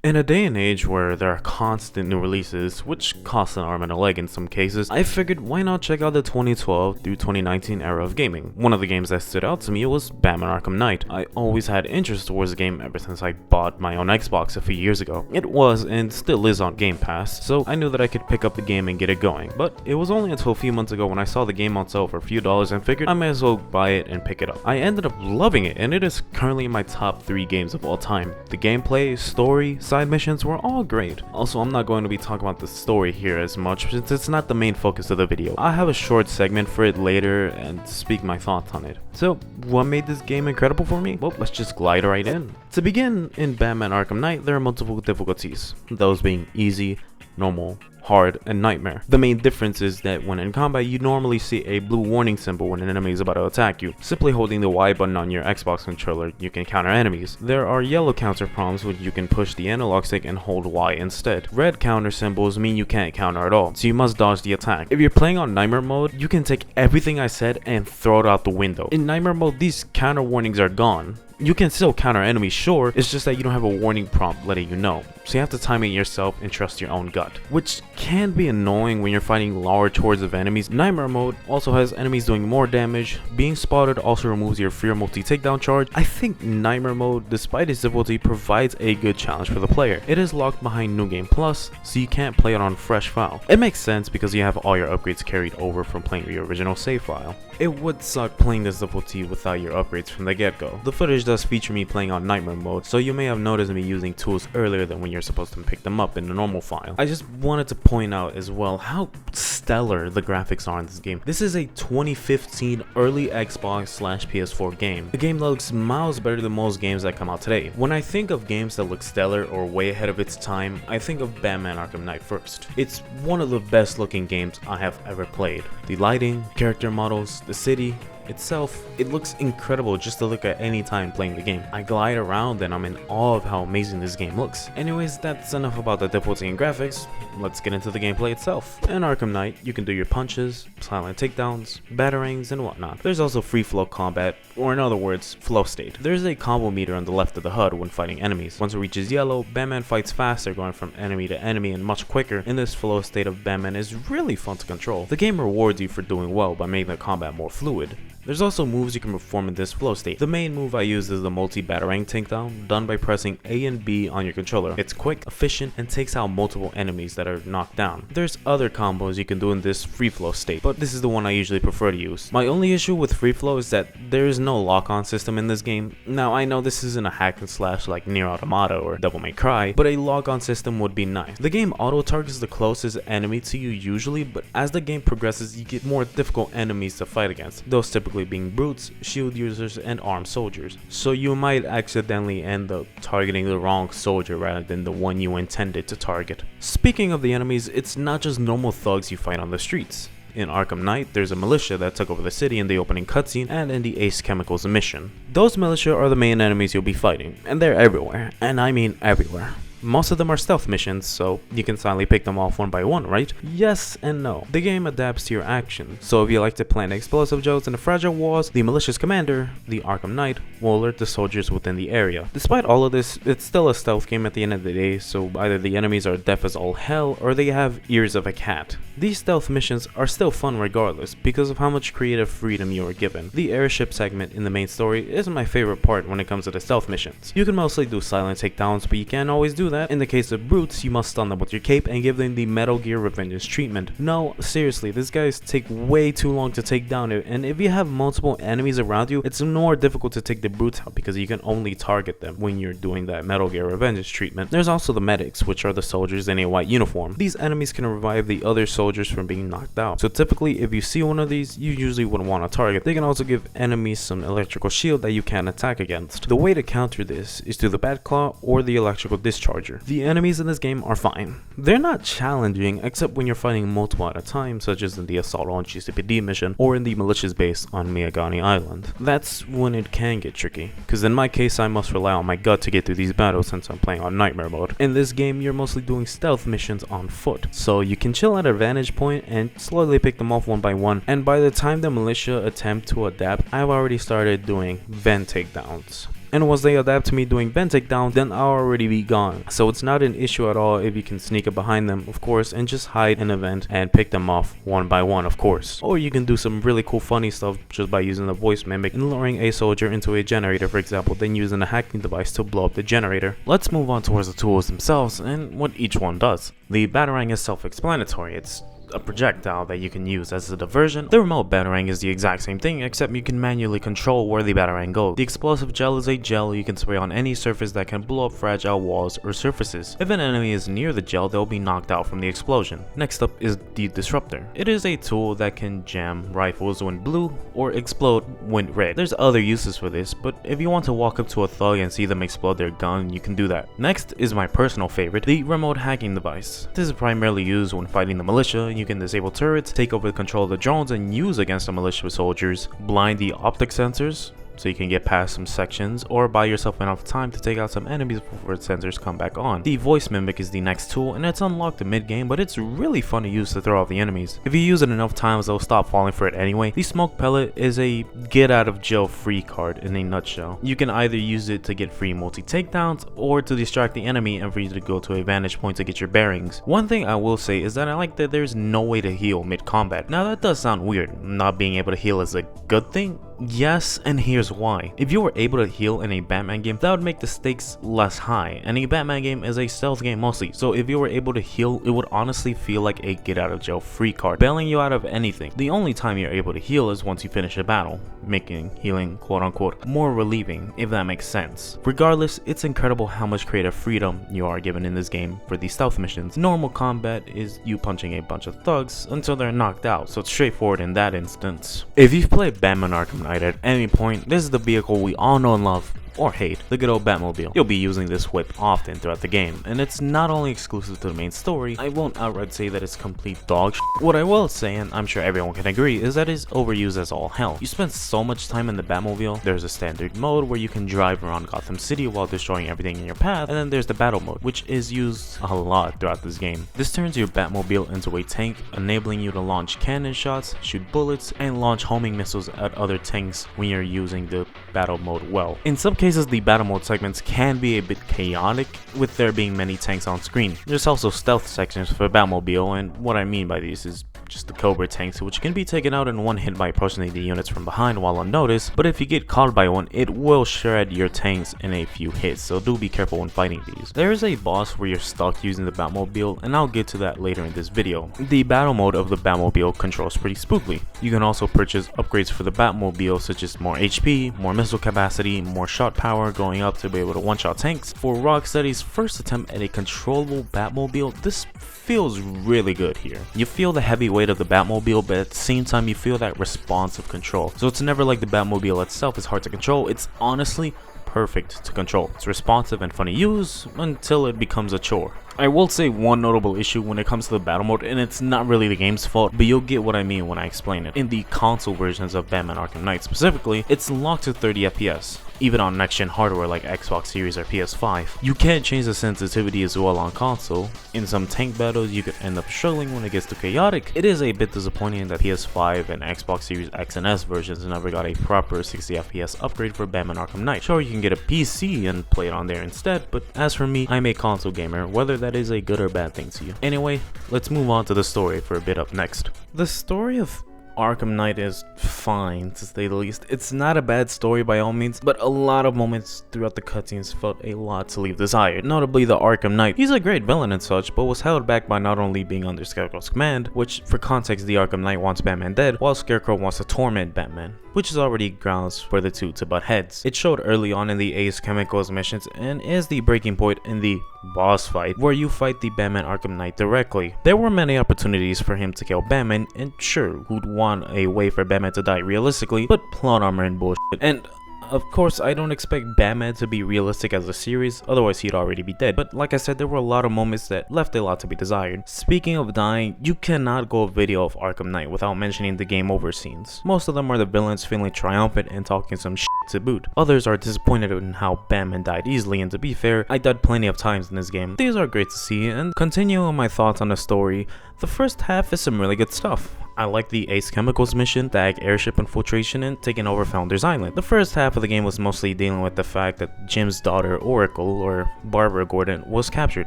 In a day and age where there are constant new releases, which cost an arm and a leg in some cases, I figured why not check out the 2012 through 2019 era of gaming. One of the games that stood out to me was Batman Arkham Knight. I always had interest towards the game ever since I bought my own Xbox a few years ago. It was and still is on Game Pass, so I knew that I could pick up the game and get it going. But it was only until a few months ago when I saw the game on sale for a few dollars and figured I might as well buy it and pick it up. I ended up loving it, and it is currently in my top 3 games of all time. The gameplay, story, side missions were all great. Also, I'm not going to be talking about the story here as much since it's not the main focus of the video. I'll have a short segment for it later and speak my thoughts on it. So, what made this game incredible for me? Well, let's just glide right in. To begin, in Batman Arkham Knight, there are multiple difficulties, those being easy, normal, hard, and nightmare. The main difference is that when in combat, you normally see a blue warning symbol when an enemy is about to attack you. Simply holding the Y button on your Xbox controller, you can counter enemies. There are yellow counter prompts which you can push the analog stick and hold Y instead. Red counter symbols mean you can't counter at all, so you must dodge the attack. If you're playing on nightmare mode, you can take everything I said and throw it out the window. In nightmare mode, these counter warnings are gone. You can still counter enemies, sure, it's just that you don't have a warning prompt letting you know, so you have to time it yourself and trust your own gut, which can be annoying when you're fighting large hordes of enemies. Nightmare mode also has enemies doing more damage. Being spotted also removes your fear multi-takedown charge. I think Nightmare mode, despite its difficulty, provides a good challenge for the player. It is locked behind New Game Plus, so you can't play it on fresh file. It makes sense because you have all your upgrades carried over from playing your original save file. It would suck playing this difficulty without your upgrades from the get-go. The footage does feature me playing on nightmare mode, so you may have noticed me using tools earlier than when you're supposed to pick them up in the normal file. I just wanted to point out as well how stellar the graphics are in this game. This is a 2015 early Xbox/PS4 game. The game looks miles better than most games that come out today. When I think of games that look stellar or way ahead of its time, I think of Batman Arkham Knight first. It's one of the best looking games I have ever played. The lighting, character models, the city itself, it looks incredible just to look at any time playing the game. I glide around and I'm in awe of how amazing this game looks. Anyways, that's enough about the difficulty and graphics. Let's get into the gameplay itself. In Arkham Knight, you can do your punches, silent takedowns, batarangs, and whatnot. There's also free flow combat, or in other words, flow state. There's a combo meter on the left of the HUD when fighting enemies. Once it reaches yellow, Batman fights faster, going from enemy to enemy and much quicker. In this flow state of Batman is really fun to control. The game rewards you for doing well by making the combat more fluid. There's also moves you can perform in this flow state. The main move I use is the multi-batarang takedown, done by pressing A and B on your controller. It's quick, efficient, and takes out multiple enemies that are knocked down. There's other combos you can do in this free flow state, but this is the one I usually prefer to use. My only issue with free flow is that there is no lock-on system in this game. Now, I know this isn't a hack and slash like Nier Automata or Devil May Cry, but a lock-on system would be nice. The game auto-targets the closest enemy to you usually, but as the game progresses, you get more difficult enemies to fight against. Those typically being brutes, shield users, and armed soldiers. So you might accidentally end up targeting the wrong soldier rather than the one you intended to target. Speaking of the enemies, it's not just normal thugs you fight on the streets. In Arkham Knight, there's a militia that took over the city in the opening cutscene and in the Ace Chemicals mission. Those militia are the main enemies you'll be fighting, and they're everywhere, and I mean everywhere. Most of them are stealth missions, so you can silently pick them off one by one, right? Yes and no. The game adapts to your actions, so if you like to plant explosive jokes in the fragile walls, the militia's commander, the Arkham Knight, will alert the soldiers within the area. Despite all of this, it's still a stealth game at the end of the day, so either the enemies are deaf as all hell, or they have ears of a cat. These stealth missions are still fun regardless, because of how much creative freedom you are given. The airship segment in the main story is my favorite part when it comes to the stealth missions. You can mostly do silent takedowns, but you can't always do that. In the case of brutes, you must stun them with your cape and give them the Metal Gear Revengeance treatment. No, seriously, these guys take way too long to take down, and if you have multiple enemies around you, it's more difficult to take the brutes out because you can only target them when you're doing that Metal Gear Revengeance treatment. There's also the medics, which are the soldiers in a white uniform. These enemies can revive the other soldiers from being knocked out. So typically, if you see one of these, you usually wouldn't want to target. They can also give enemies some electrical shield that you can attack against. The way to counter this is through the Bat Claw or the electrical discharger. The enemies in this game are fine. They're not challenging except when you're fighting multiple at a time, such as in the Assault on GCPD mission or in the militia's base on Miyagani Island. That's when it can get tricky, because in my case I must rely on my gut to get through these battles since I'm playing on nightmare mode. In this game you're mostly doing stealth missions on foot, so you can chill at a vantage point and slowly pick them off one by one, and by the time the militia attempt to adapt, I've already started doing vent takedowns. and once they adapt to me doing vent takedown, then I'll already be gone. So it's not an issue at all if you can sneak up behind them, of course, and just hide in a vent and pick them off one by one, of course. Or you can do some really cool funny stuff just by using the voice mimic and luring a soldier into a generator, for example, then using a hacking device to blow up the generator. Let's move on towards the tools themselves and what each one does. The batarang is self-explanatory. It's a projectile that you can use as a diversion. The remote batarang is the exact same thing, except you can manually control where the batarang goes. The explosive gel is a gel you can spray on any surface that can blow up fragile walls or surfaces. If an enemy is near the gel, they'll be knocked out from the explosion. Next up is the disruptor. It is a tool that can jam rifles when blue or explode when red. There's other uses for this, but if you want to walk up to a thug and see them explode their gun, you can do that. Next is my personal favorite, the remote hacking device. This is primarily used when fighting the militia. You can disable turrets, take over control of the drones, and use against the militia soldiers, blind the optic sensors so you can get past some sections, or buy yourself enough time to take out some enemies before the sensors come back on. The voice mimic is the next tool, and it's unlocked in mid-game, but it's really fun to use to throw off the enemies. If you use it enough times, they'll stop falling for it anyway. The smoke pellet is a get out of jail free card in a nutshell. You can either use it to get free multi-takedowns, or to distract the enemy and for you to go to a vantage point to get your bearings. One thing I will say is that I like that there's no way to heal mid-combat. Now that does sound weird. Not being able to heal is a good thing? Yes, and here's why. If you were able to heal in a Batman game, that would make the stakes less high, and a Batman game is a stealth game mostly, so if you were able to heal, it would honestly feel like a get out of jail free card, bailing you out of anything. The only time you're able to heal is once you finish a battle, making healing quote unquote more relieving, if that makes sense. Regardless, it's incredible how much creative freedom you are given in this game for these stealth missions. Normal combat is you punching a bunch of thugs until they're knocked out, so it's straightforward in that instance. If you've played Batman Arkham Knight at any point, this is the vehicle we all know and love, or hate, the good old Batmobile. You'll be using this whip often throughout the game, and it's not only exclusive to the main story. I won't outright say that it's complete dog shit. What I will say, and I'm sure everyone can agree, is that it's overused as all hell. You spend so much time in the Batmobile. There's a standard mode where you can drive around Gotham City while destroying everything in your path, and then there's the battle mode, which is used a lot throughout this game. This turns your Batmobile into a tank, enabling you to launch cannon shots, shoot bullets, and launch homing missiles at other tanks when you're using the battle mode well. In some cases, the battle mode segments can be a bit chaotic, with there being many tanks on screen. There's also stealth sections for Batmobile, and what I mean by these is just the Cobra tanks, which can be taken out in one hit by approaching the units from behind while unnoticed, but if you get caught by one, it will shred your tanks in a few hits, so do be careful when fighting these. There is a boss where you're stuck using the Batmobile, and I'll get to that later in this video. The battle mode of the Batmobile controls pretty spookily. You can also purchase upgrades for the Batmobile, such as more HP, more missile capacity, more shot power going up to be able to one-shot tanks. For Rocksteady's first attempt at a controllable Batmobile, this feels really good here. You feel the heavy weight of the Batmobile, but at the same time you feel that responsive control. So it's never like the Batmobile itself is hard to control. It's honestly perfect to control. It's responsive and fun to use until it becomes a chore. I will say one notable issue when it comes to the battle mode, and it's not really the game's fault, but you'll get what I mean when I explain it. In the console versions of Batman Arkham Knight specifically, it's locked to 30 FPS. Even on next-gen hardware like Xbox Series or PS5. You can change the sensitivity as well on console. In some tank battles, you could end up struggling when it gets too chaotic. It is a bit disappointing that PS5 and Xbox Series X and S versions never got a proper 60 FPS upgrade for Batman Arkham Knight. Sure, you can get a PC and play it on there instead, but as for me, I'm a console gamer, whether that is a good or bad thing to you. Anyway, let's move on to the story for a bit up next. The story of Arkham Knight is fine, to say the least. It's not a bad story by all means, but a lot of moments throughout the cutscenes felt a lot to leave desired. Notably the Arkham Knight. He's a great villain and such, but was held back by not only being under Scarecrow's command, which for context the Arkham Knight wants Batman dead, while Scarecrow wants to torment Batman, which is already grounds for the two to butt heads. It showed early on in the Ace Chemicals missions and is the breaking point in the boss fight, where you fight the Batman Arkham Knight directly. There were many opportunities for him to kill Batman, and sure, who'd want a way for Batman to die realistically, but plot armor and bullshit. And of course, I don't expect Batman to be realistic as a series, otherwise he'd already be dead. But like I said, there were a lot of moments that left a lot to be desired. Speaking of dying, you cannot go a video of Arkham Knight without mentioning the game over scenes. Most of them are the villains feeling triumphant and talking some shit to boot. Others are disappointed in how Batman died easily, and to be fair, I died plenty of times in this game. These are great to see, and continuing my thoughts on the story, the first half is some really good stuff. I like the Ace Chemicals mission, the Ag airship infiltration, and taking over Founders Island. The first half of the game was mostly dealing with the fact that Jim's daughter Oracle, or Barbara Gordon, was captured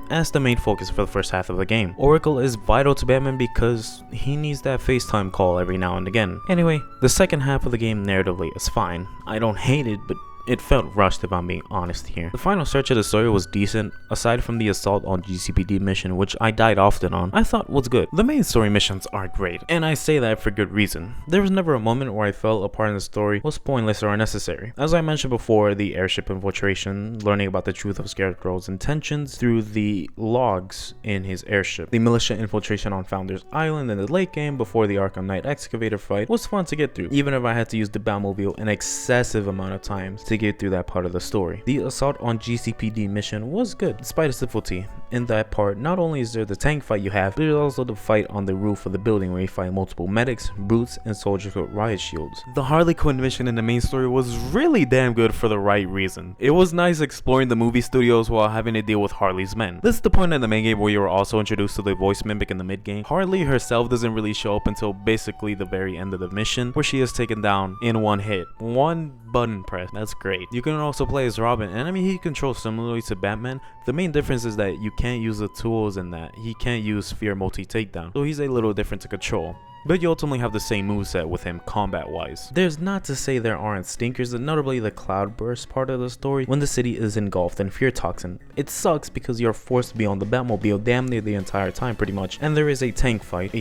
as the main focus for the first half of the game. Oracle is vital to Batman because he needs that FaceTime call every now and again. Anyway, the second half of the game narratively is fine. I don't hate it, but it felt rushed if I'm being honest here. The final stretch of the story was decent, aside from the assault on GCPD mission, which I died often on, I thought was good. The main story missions are great, and I say that for good reason. There was never a moment where I felt a part in the story was pointless or unnecessary. As I mentioned before, the airship infiltration, learning about the truth of Scarecrow's intentions through the logs in his airship, the militia infiltration on Founders Island in the late game before the Arkham Knight excavator fight was fun to get through, even if I had to use the Batmobile an excessive amount of times to get through that part of the story. The assault on GCPD mission was good, despite its difficulty. In that part, not only is there the tank fight you have, but there's also the fight on the roof of the building where you fight multiple medics, brutes, and soldiers with riot shields. The Harley Quinn mission in the main story was really damn good for the right reason. It was nice exploring the movie studios while having to deal with Harley's men. This is the point in the main game where you are also introduced to the voice mimic in the mid game. Harley herself doesn't really show up until basically the very end of the mission, where she is taken down in one hit. One button press. That's great. You can also play as Robin, and I mean, he controls similarly to Batman. The main difference is that you can't use the tools in that. He can't use Sphere multi takedown, so he's a little different to control. But you ultimately have the same moveset with him combat wise. There's not to say there aren't stinkers, and notably the cloudburst part of the story when the city is engulfed in fear toxin. It sucks because you're forced to be on the Batmobile damn near the entire time pretty much, and there is a tank fight,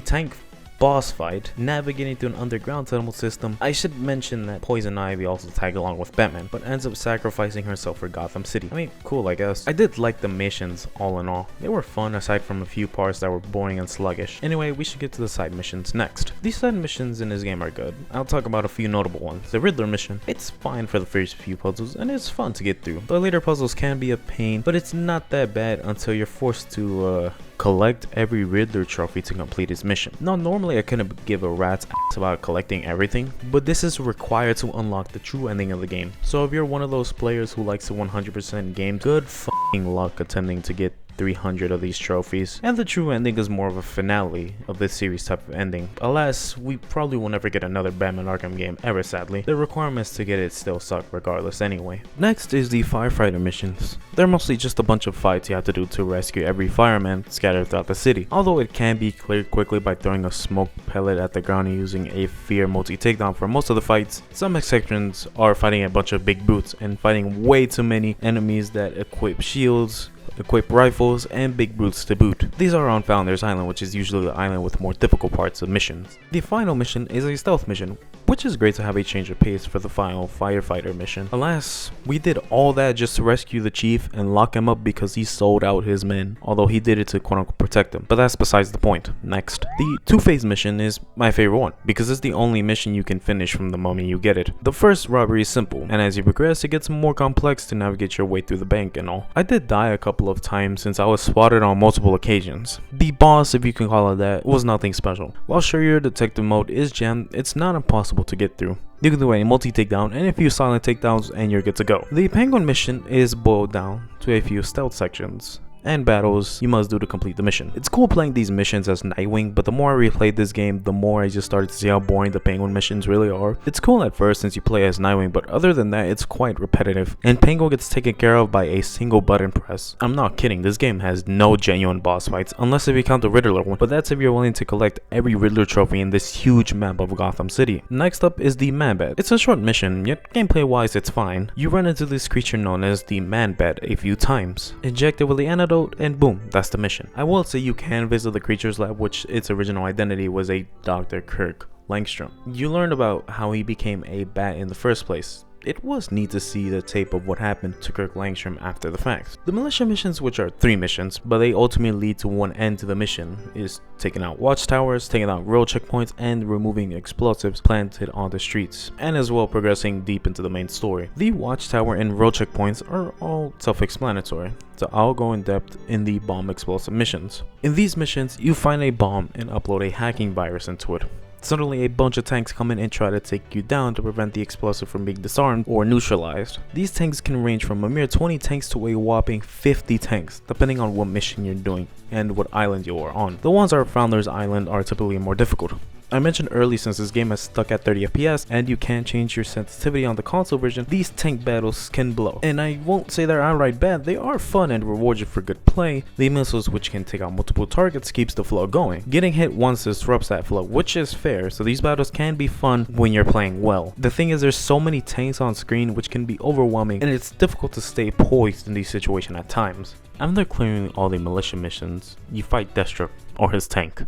boss fight, navigating through an underground tunnel system. I should mention that Poison Ivy also tagged along with Batman, but ends up sacrificing herself for Gotham City. I mean, cool, I guess. I did like the missions all in all. They were fun aside from a few parts that were boring and sluggish. Anyway, we should get to the side missions next. These side missions in this game are good. I'll talk about a few notable ones. The Riddler mission, it's fine for the first few puzzles and it's fun to get through. The later puzzles can be a pain, but it's not that bad until you're forced to collect every Riddler trophy to complete his mission. Now, normally I couldn't give a rat's ass about collecting everything, but this is required to unlock the true ending of the game. So if you're one of those players who likes to 100% games, good f***ing luck attempting to get 300 of these trophies, and the true ending is more of a finale of this series type of ending. Alas, we probably will never get another Batman Arkham game ever, sadly. The requirements to get it still suck regardless anyway. Next is the firefighter missions. They're mostly just a bunch of fights you have to do to rescue every fireman scattered throughout the city, although it can be cleared quickly by throwing a smoke pellet at the ground and using a fear multi-takedown for most of the fights. Some exceptions are fighting a bunch of big brutes and fighting way too many enemies that equip shields, equip rifles, and big brutes to boot. These are on Founders Island, which is usually the island with more difficult parts of missions. The final mission is a stealth mission, which is great to have a change of pace for the final firefighter mission. Alas, we did all that just to rescue the chief and lock him up because he sold out his men, although he did it to quote-unquote protect them, but that's besides the point. Next, the Two-Face mission is my favorite one, because it's the only mission you can finish from the moment you get it. The first robbery is simple, and as you progress it gets more complex to navigate your way through the bank and all. I did die a couple of times since I was spotted on multiple occasions. The boss, if you can call it that, was nothing special. While sure your detective mode is jammed, it's not impossible to get through. You can do a multi-takedown and a few silent takedowns and you're good to go. The Penguin mission is boiled down to a few stealth sections and battles you must do to complete the mission. It's cool playing these missions as Nightwing, but the more I replayed this game, the more I just started to see how boring the Penguin missions really are. It's cool at first since you play as Nightwing, but other than that, it's quite repetitive, and Penguin gets taken care of by a single button press. I'm not kidding, this game has no genuine boss fights, unless if you count the Riddler one, but that's if you're willing to collect every Riddler trophy in this huge map of Gotham City. Next up is the Man-Bat. It's a short mission, yet gameplay wise it's fine. You run into this creature known as the Man-Bat a few times, inject it with the antidote, and boom, that's the mission. I will say you can visit the creature's lab, which its original identity was a Dr. Kirk Langstrom. You learn about how he became a bat in the first place. It was neat to see the tape of what happened to Kirk Langstrom after the fact. The militia missions, which are 3 missions, but they ultimately lead to one end to the mission, is taking out watchtowers, taking out road checkpoints, and removing explosives planted on the streets, and as well progressing deep into the main story. The watchtower and road checkpoints are all self-explanatory, so I'll go in depth in the bomb explosive missions. In these missions, you find a bomb and upload a hacking virus into it. Suddenly a bunch of tanks come in and try to take you down to prevent the explosive from being disarmed or neutralized. These tanks can range from a mere 20 tanks to a whopping 50 tanks, depending on what mission you're doing and what island you are on. The ones on Founders Island are typically more difficult. I mentioned early, since this game is stuck at 30 FPS and you can't change your sensitivity on the console version, these tank battles can blow. And I won't say they're outright bad, they are fun and reward you for good play. The missiles, which can take out multiple targets, keeps the flow going. Getting hit once disrupts that flow, which is fair, so these battles can be fun when you're playing well. The thing is, there's so many tanks on screen which can be overwhelming, and it's difficult to stay poised in these situations at times. After clearing all the militia missions, you fight Deathstroke, or his tank.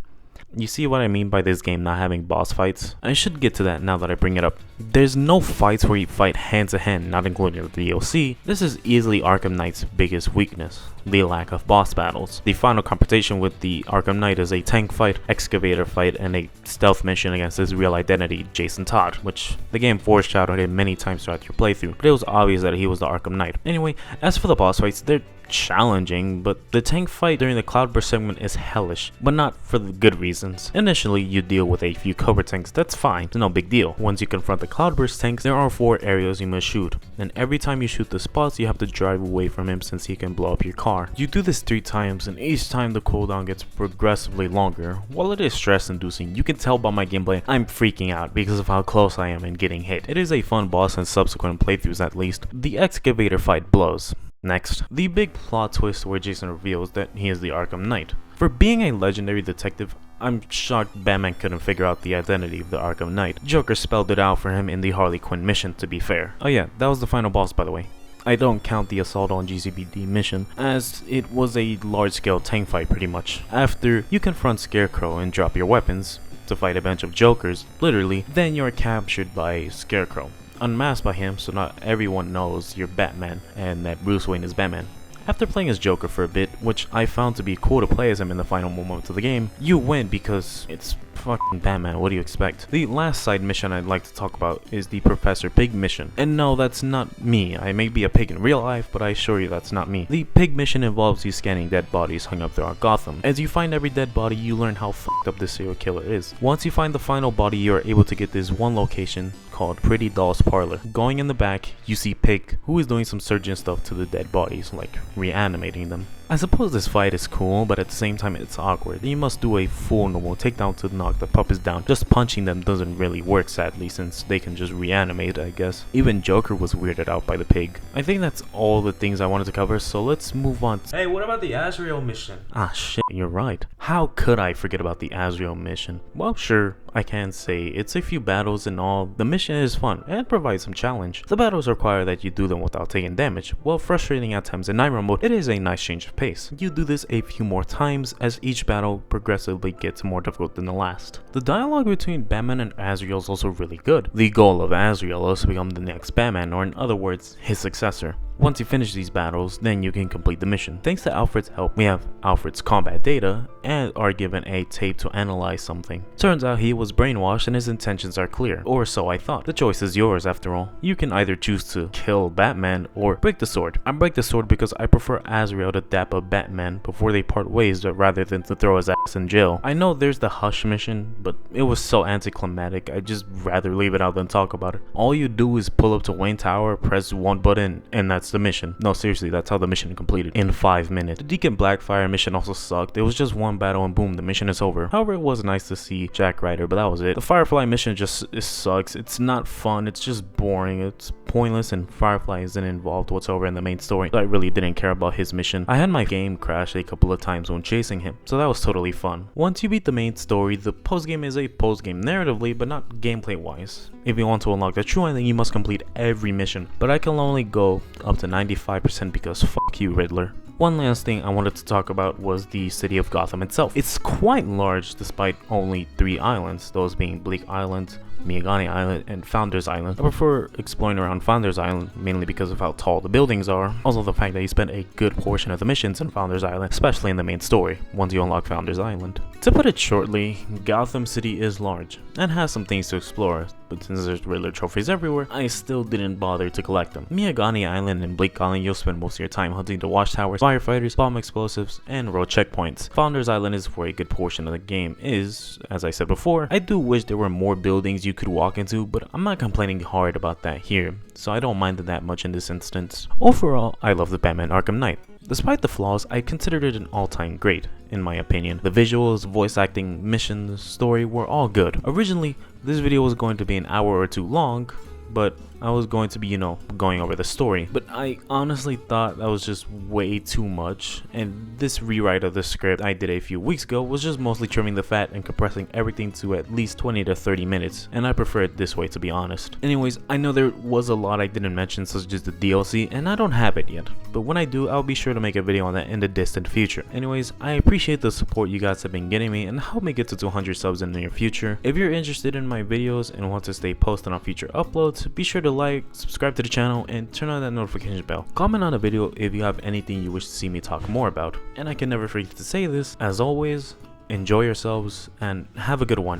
You see what I mean by this game not having boss fights? I should get to that now that I bring it up. There's no fights where you fight hand to hand, not including the DLC. This is easily Arkham Knight's biggest weakness, the lack of boss battles. The final confrontation with the Arkham Knight is a tank fight, excavator fight, and a stealth mission against his real identity, Jason Todd, which the game foreshadowed him many times throughout your playthrough, but it was obvious that he was the Arkham Knight. Anyway, as for the boss fights, they're challenging, but the tank fight during the Cloudburst segment is hellish, but not for the good reasons. Initially, you deal with a few cover tanks, that's fine, it's no big deal. Once you confront the Cloudburst tanks, there are 4 areas you must shoot, and every time you shoot the spots, you have to drive away from him since he can blow up your car. You do this 3 times, and each time the cooldown gets progressively longer. While it is stress inducing, you can tell by my gameplay I'm freaking out because of how close I am in getting hit. It is a fun boss in subsequent playthroughs at least. The excavator fight blows. Next, the big plot twist where Jason reveals that he is the Arkham Knight. For being a legendary detective, I'm shocked Batman couldn't figure out the identity of the Arkham Knight. Joker spelled it out for him in the Harley Quinn mission, to be fair. Oh yeah, that was the final boss, by the way. I don't count the assault on GCPD mission, as it was a large-scale tank fight pretty much. After you confront Scarecrow and drop your weapons to fight a bunch of Jokers, literally, then you're captured by Scarecrow. Unmasked by him, so not everyone knows you're Batman and that Bruce Wayne is Batman. After playing as Joker for a bit, which I found to be cool to play as him in the final moments of the game, you win because it's fucking Batman, what do you expect? The last side mission I'd like to talk about is the Professor Pig mission. And no, that's not me. I may be a pig in real life, but I assure you that's not me. The pig mission involves you scanning dead bodies hung up throughout Gotham. As you find every dead body, you learn how fucked up this serial killer is. Once you find the final body, you are able to get this one location called Pretty Doll's Parlor. Going in the back, you see Pig, who is doing some surgeon stuff to the dead bodies, like reanimating them. I suppose this fight is cool, but at the same time it's awkward. You must do a full normal takedown to knock the puppets down. Just punching them doesn't really work, sadly, since they can just reanimate, I guess. Even Joker was weirded out by the pig. I think that's all the things I wanted to cover, so let's move on. Hey, what about the Azrael mission? Ah shit, you're right. How could I forget about the Azrael mission? Well, sure, I can say it's a few battles and all. The mission is fun and provides some challenge. The battles require that you do them without taking damage. While frustrating at times in nightmare mode, it is a nice change of pace. You do this a few more times as each battle progressively gets more difficult than the last. The dialogue between Batman and Azrael is also really good. The goal of Azrael is to become the next Batman, or in other words, his successor. Once you finish these battles, then you can complete the mission. Thanks to Alfred's help, we have Alfred's combat data and are given a tape to analyze something. Turns out he was brainwashed and his intentions are clear, or so I thought. The choice is yours after all. You can either choose to kill Batman or break the sword. I break the sword because I prefer Azrael to dap up Batman before they part ways rather than to throw his ass in jail. I know there's the Hush mission, but it was so anticlimactic, I'd just rather leave it out than talk about it. All you do is pull up to Wayne Tower, press one button, and that's the mission. No, seriously, that's how the mission completed in 5 minutes. The Deacon Blackfire mission also sucked. It was just one battle and boom, the mission is over. However, it was nice to see Jack Ryder, but that was it. The Firefly mission just sucks. It's not fun. It's just boring. It's pointless, and Firefly isn't involved whatsoever in the main story. I really didn't care about his mission. I had my game crash a couple of times when chasing him, so that was totally fun. Once you beat the main story, the postgame is a postgame narratively, but not gameplay wise. If you want to unlock the true ending, you must complete every mission, but I can only go up to 95% because fuck you, Riddler. One last thing I wanted to talk about was the city of Gotham itself. It's quite large despite only 3 islands, those being Bleak Island, Miyagani Island, and Founders Island. I prefer exploring around Founders Island mainly because of how tall the buildings are. Also the fact that you spend a good portion of the missions in Founders Island, especially in the main story, once you unlock Founders Island. To put it shortly, Gotham City is large and has some things to explore, but since there's Riddler trophies everywhere, I still didn't bother to collect them. Miyagani Island and Bleak Island, you'll spend most of your time hunting the watchtowers, firefighters, bomb explosives, and road checkpoints. Founders Island is where a good portion of the game is. As I said before, I do wish there were more buildings you could walk into, but I'm not complaining hard about that here, so I don't mind it that much in this instance. Overall, I love the Batman Arkham Knight. Despite the flaws, I considered it an all-time great, in my opinion. The visuals, voice acting, missions, story were all good. Originally, this video was going to be an hour or two long, but I was going to be, going over the story. But I honestly thought that was just way too much, and this rewrite of the script I did a few weeks ago was just mostly trimming the fat and compressing everything to at least 20 to 30 minutes, and I prefer it this way, to be honest. Anyways, I know there was a lot I didn't mention, such as the DLC, and I don't have it yet, but when I do, I'll be sure to make a video on that in the distant future. Anyways, I appreciate the support you guys have been getting me, and help me get to 200 subs in the near future. If you're interested in my videos and want to stay posted on future uploads, be sure to like, subscribe to the channel, and turn on that notification bell. Comment on the video if you have anything you wish to see me talk more about. And I can never forget to say this, as always, enjoy yourselves and have a good one.